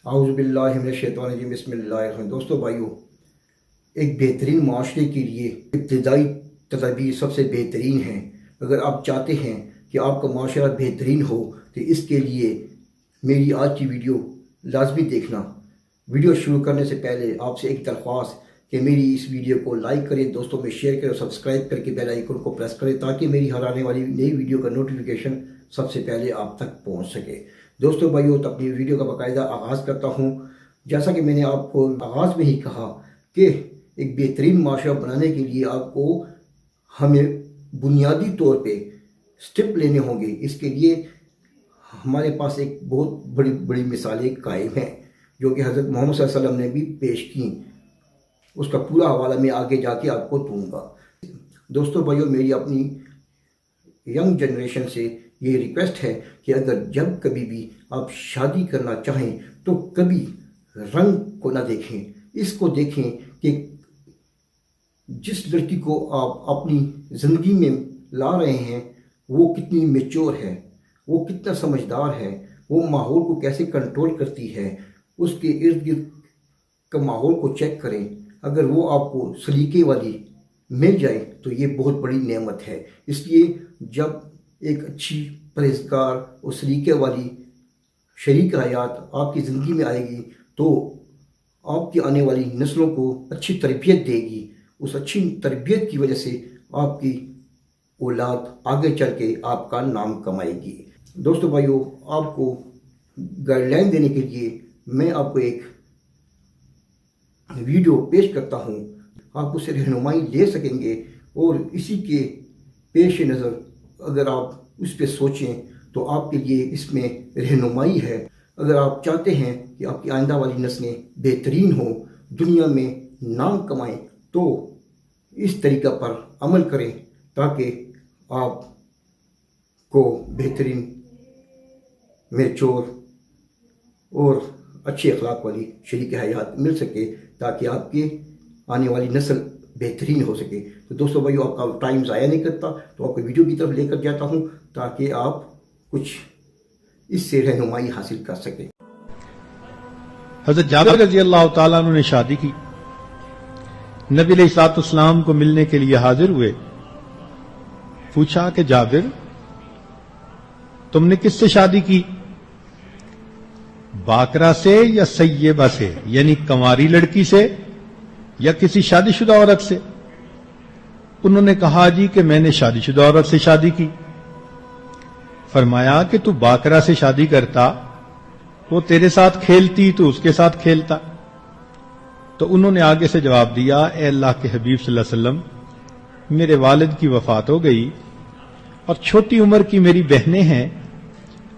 اعوذ باللہ من الشیطان الرجیم بسم اللہ الرحمن الرحیم۔ دوستو بھائیو، ایک بہترین معاشرے کے لیے ابتدائی تدابیر سب سے بہترین ہیں۔ اگر آپ چاہتے ہیں کہ آپ کا معاشرہ بہترین ہو تو اس کے لیے میری آج کی ویڈیو لازمی دیکھنا۔ ویڈیو شروع کرنے سے پہلے آپ سے ایک درخواست کہ میری اس ویڈیو کو لائک کریں، دوستوں میں شیئر کریں اور سبسکرائب کر کے بیل آئیکن کو پریس کریں تاکہ میری ہر آنے والی نئی ویڈیو کا نوٹیفیکیشن سب سے پہلے آپ تک پہنچ سکے۔ دوستو بھائیو، تو اپنی ویڈیو کا باقاعدہ آغاز کرتا ہوں۔ جیسا کہ میں نے آپ کو آغاز میں ہی کہا کہ ایک بہترین معاشرہ بنانے کے لیے آپ کو ہمیں بنیادی طور پہ سٹیپ لینے ہوں گے۔ اس کے لیے ہمارے پاس ایک بہت بڑی مثالیں قائم ہیں جو کہ حضرت محمد صلی اللہ علیہ وسلم نے بھی پیش کیں۔ اس کا پورا حوالہ میں آگے جا کے آپ کو دوں گا۔ دوستو بھائیو، میری اپنی ینگ جنریشن سے یہ ریکویسٹ ہے کہ اگر جب کبھی بھی آپ شادی کرنا چاہیں تو کبھی رنگ کو نہ دیکھیں، اس کو دیکھیں کہ جس لڑکی کو آپ اپنی زندگی میں لا رہے ہیں وہ کتنی میچور ہے، وہ کتنا سمجھدار ہے، وہ ماحول کو کیسے کنٹرول کرتی ہے۔ اس کے ارد گرد کا ماحول کو چیک کریں۔ اگر وہ آپ کو سلیقے والی مل جائے تو یہ بہت بڑی نعمت ہے۔ اس لیے جب ایک اچھی پرہیزگار اور سلیقے والی شریک حیات آپ کی زندگی میں آئے گی تو آپ کی آنے والی نسلوں کو اچھی تربیت دے گی۔ اس اچھی تربیت کی وجہ سے آپ کی اولاد آگے چل کے آپ کا نام کمائے گی۔ دوستو بھائیو، آپ کو گائیڈ لائن دینے کے لیے میں آپ کو ایک ویڈیو پیش کرتا ہوں۔ آپ اس سے رہنمائی لے سکیں گے اور اسی کے پیش نظر اگر آپ اس پہ سوچیں تو آپ کے لیے اس میں رہنمائی ہے۔ اگر آپ چاہتے ہیں کہ آپ کی آئندہ والی نسلیں بہترین ہوں، دنیا میں نام کمائیں، تو اس طریقہ پر عمل کریں تاکہ آپ کو بہترین میچور اور اچھے اخلاق والی شریک حیات مل سکے تاکہ آپ کی آنے والی نسل بہترین ہو سکے۔ تو دوستو بھائیو، آپ کا ٹائم ضائع نہیں کرتا تو آپ کو ویڈیو کی طرف لے کر جاتا ہوں تاکہ آپ کچھ اس سے رہنمائی حاصل کر سکیں۔ حضرت جابر رضی اللہ تعالیٰ عنہ نے شادی کی، نبی علیہ الصلوۃ والسلام کو ملنے کے لیے حاضر ہوئے۔ پوچھا کہ جابر، تم نے کس سے شادی کی؟ باکرہ سے یا سیبہ سے، یعنی کنواری لڑکی سے یا کسی شادی شدہ عورت سے؟ انہوں نے کہا جی کہ میں نے شادی شدہ عورت سے شادی کی۔ فرمایا کہ تو باکرہ سے شادی کرتا، وہ تیرے ساتھ کھیلتی تو اس کے ساتھ کھیلتا۔ تو انہوں نے آگے سے جواب دیا، اے اللہ کے حبیب صلی اللہ علیہ وسلم، میرے والد کی وفات ہو گئی اور چھوٹی عمر کی میری بہنیں ہیں،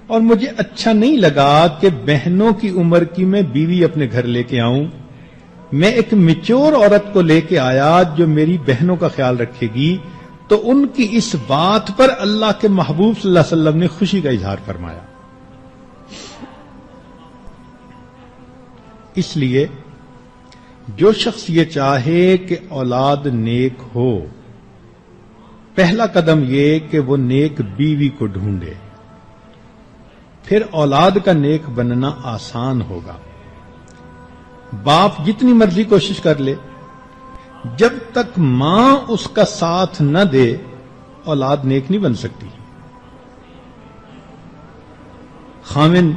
اور مجھے اچھا نہیں لگا کہ بہنوں کی عمر کی میں بیوی اپنے گھر لے کے آؤں۔ میں ایک میچور عورت کو لے کے آیا جو میری بہنوں کا خیال رکھے گی۔ تو ان کی اس بات پر اللہ کے محبوب صلی اللہ علیہ وسلم نے خوشی کا اظہار فرمایا۔ اس لیے جو شخص یہ چاہے کہ اولاد نیک ہو، پہلا قدم یہ کہ وہ نیک بیوی کو ڈھونڈے، پھر اولاد کا نیک بننا آسان ہوگا۔ باپ جتنی مرضی کوشش کر لے، جب تک ماں اس کا ساتھ نہ دے اولاد نیک نہیں بن سکتی۔ خامن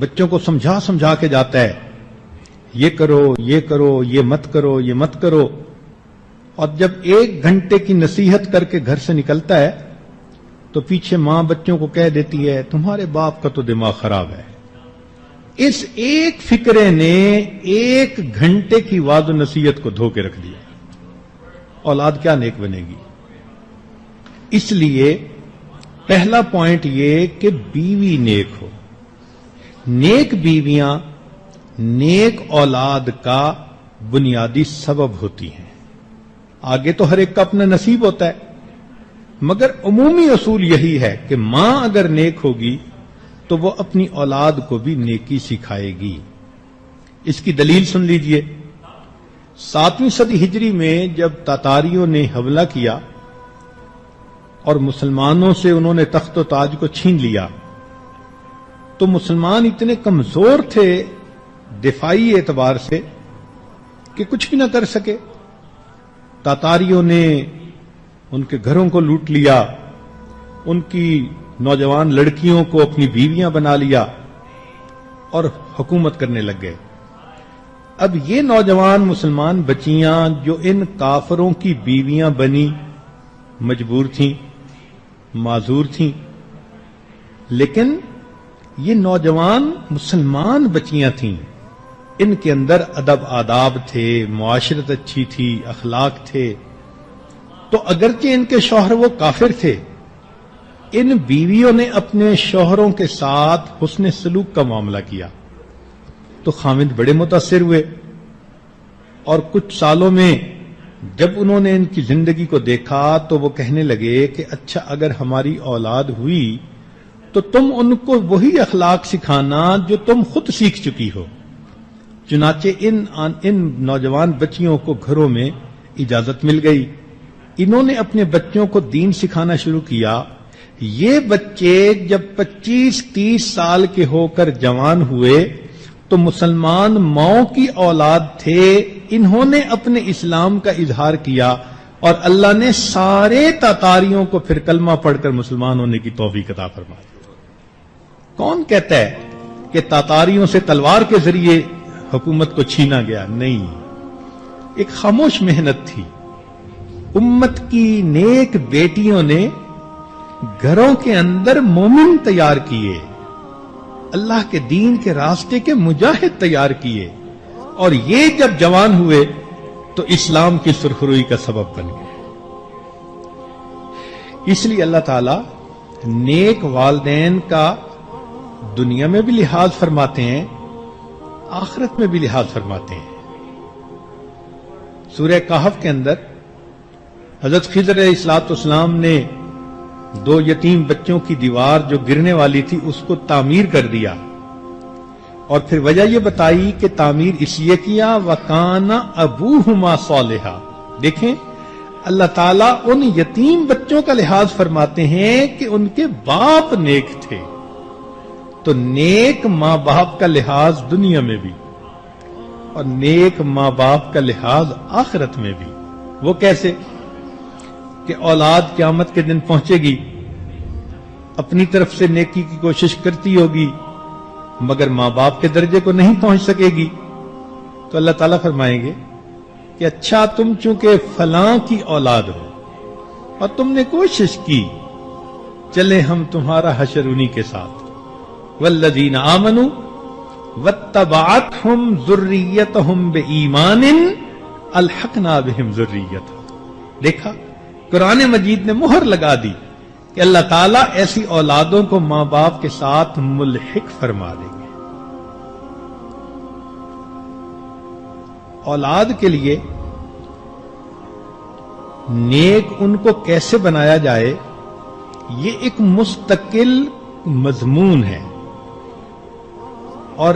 بچوں کو سمجھا کے جاتا ہے، یہ کرو، یہ کرو، یہ مت کرو، یہ مت کرو، اور جب 1 گھنٹے کی نصیحت کر کے گھر سے نکلتا ہے تو پیچھے ماں بچوں کو کہہ دیتی ہے تمہارے باپ کا تو دماغ خراب ہے۔ اس ایک فکرے نے 1 گھنٹے کی وعظ و نصیحت کو دھو کے رکھ دیا۔ اولاد کیا نیک بنے گی؟ اس لیے پہلا پوائنٹ یہ کہ بیوی نیک ہو۔ نیک بیویاں نیک اولاد کا بنیادی سبب ہوتی ہیں۔ آگے تو ہر ایک کا اپنا نصیب ہوتا ہے، مگر عمومی اصول یہی ہے کہ ماں اگر نیک ہوگی تو وہ اپنی اولاد کو بھی نیکی سکھائے گی۔ اس کی دلیل سن لیجئے۔ 7ویں صدی ہجری میں جب تاتاریوں نے حملہ کیا اور مسلمانوں سے انہوں نے تخت و تاج کو چھین لیا، تو مسلمان اتنے کمزور تھے دفاعی اعتبار سے کہ کچھ بھی نہ کر سکے. تاتاریوں نے ان کے گھروں کو لوٹ لیا، ان کی نوجوان لڑکیوں کو اپنی بیویاں بنا لیا اور حکومت کرنے لگ گئے. اب یہ نوجوان مسلمان بچیاں جو ان کافروں کی بیویاں بنی مجبور تھیں، معذور تھیں، لیکن یہ نوجوان مسلمان بچیاں تھیں، ان کے اندر ادب آداب تھے، معاشرت اچھی تھی، اخلاق تھے. تو اگرچہ ان کے شوہر وہ کافر تھے، ان بیویوں نے اپنے شوہروں کے ساتھ حسن سلوک کا معاملہ کیا تو خاوند بڑے متاثر ہوئے. اور کچھ سالوں میں جب انہوں نے ان کی زندگی کو دیکھا تو وہ کہنے لگے کہ اچھا اگر ہماری اولاد ہوئی تو تم ان کو وہی اخلاق سکھانا جو تم خود سیکھ چکی ہو. چنانچہ ان نوجوان بچیوں کو گھروں میں اجازت مل گئی. انہوں نے اپنے بچوں کو دین سکھانا شروع کیا. یہ بچے جب 25-30 سال کے ہو کر جوان ہوئے تو مسلمان ماؤں کی اولاد تھے. انہوں نے اپنے اسلام کا اظہار کیا اور اللہ نے سارے تاتاریوں کو پھر کلمہ پڑھ کر مسلمان ہونے کی توفیق عطا فرمائی. کون کہتا ہے کہ تاتاریوں سے تلوار کے ذریعے حکومت کو چھینا گیا؟ نہیں، ایک خاموش محنت تھی. امت کی نیک بیٹیوں نے گھروں کے اندر مومن تیار کیے، اللہ کے دین کے راستے کے مجاہد تیار کیے، اور یہ جب جوان ہوئے تو اسلام کی سرخروئی کا سبب بن گئے. اس لیے اللہ تعالی نیک والدین کا دنیا میں بھی لحاظ فرماتے ہیں، آخرت میں بھی لحاظ فرماتے ہیں. سورہ کہف کے اندر حضرت خضر علیہ الصلوۃ والسلام نے 2 یتیم بچوں کی دیوار جو گرنے والی تھی اس کو تعمیر کر دیا، اور پھر وجہ یہ بتائی کہ تعمیر اس لیے کیا وَكَانَ أَبُوهُمَا صَالِحًا. دیکھیں اللہ تعالیٰ ان یتیم بچوں کا لحاظ فرماتے ہیں کہ ان کے باپ نیک تھے. تو نیک ماں باپ کا لحاظ دنیا میں بھی اور نیک ماں باپ کا لحاظ آخرت میں بھی. وہ کیسے؟ کہ اولاد قیامت کے دن پہنچے گی، اپنی طرف سے نیکی کی کوشش کرتی ہوگی مگر ماں باپ کے درجے کو نہیں پہنچ سکے گی، تو اللہ تعالیٰ فرمائیں گے کہ اچھا تم چونکہ فلاں کی اولاد ہو اور تم نے کوشش کی، چلے ہم تمہارا حشر انہی کے ساتھ. والذین آمنوا واتبعتہم ذریتہم بایمان الحقنا بہم ذریتہم. دیکھا قرآن مجید نے مہر لگا دی کہ اللہ تعالیٰ ایسی اولادوں کو ماں باپ کے ساتھ ملحق فرما دیں گے. اولاد کے لیے نیک ان کو کیسے بنایا جائے یہ ایک مستقل مضمون ہے، اور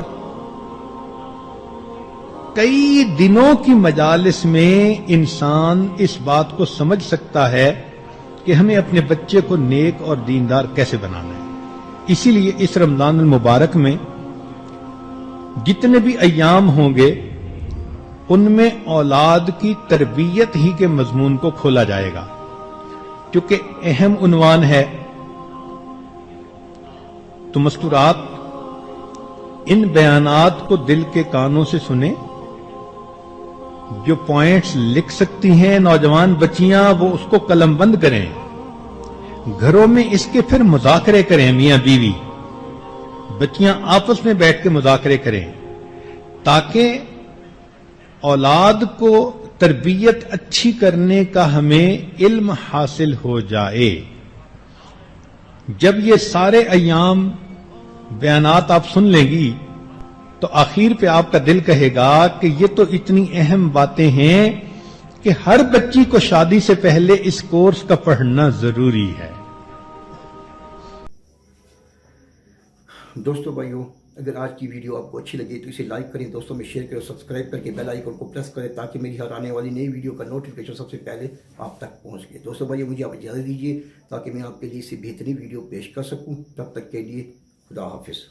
کئی دنوں کی مجالس میں انسان اس بات کو سمجھ سکتا ہے کہ ہمیں اپنے بچے کو نیک اور دیندار کیسے بنانا ہے. اسی لیے اس رمضان المبارک میں جتنے بھی ایام ہوں گے ان میں اولاد کی تربیت ہی کے مضمون کو کھولا جائے گا، کیونکہ اہم عنوان ہے. تو مستورات ان بیانات کو دل کے کانوں سے سنیں. جو پوائنٹس لکھ سکتی ہیں نوجوان بچیاں وہ اس کو قلم بند کریں، گھروں میں اس کے پھر مذاکرے کریں. میاں بیوی بچیاں آپس میں بیٹھ کے مذاکرے کریں تاکہ اولاد کو تربیت اچھی کرنے کا ہمیں علم حاصل ہو جائے. جب یہ سارے ایام بیانات آپ سن لیں گی تو آخر پہ آپ کا دل کہے گا کہ یہ تو اتنی اہم باتیں ہیں کہ ہر بچی کو شادی سے پہلے اس کورس کا پڑھنا ضروری ہے. دوستو بھائیو، اگر آج کی ویڈیو آپ کو اچھی لگی تو اسے لائک کریں، دوستوں میں شیئر کریں، سبسکرائب کر کے بیل آئیکن کو پریس کریں تاکہ میری ہر آنے والی نئی ویڈیو کا نوٹیفیکیشن سب سے پہلے آپ تک پہنچ گئے. دوستو بھائیو، مجھے آپ اجازت دیجیے تاکہ میں آپ کے لیے اسے بہترین ویڈیو پیش کر سکوں. تب تک کے لیے خدا حافظ.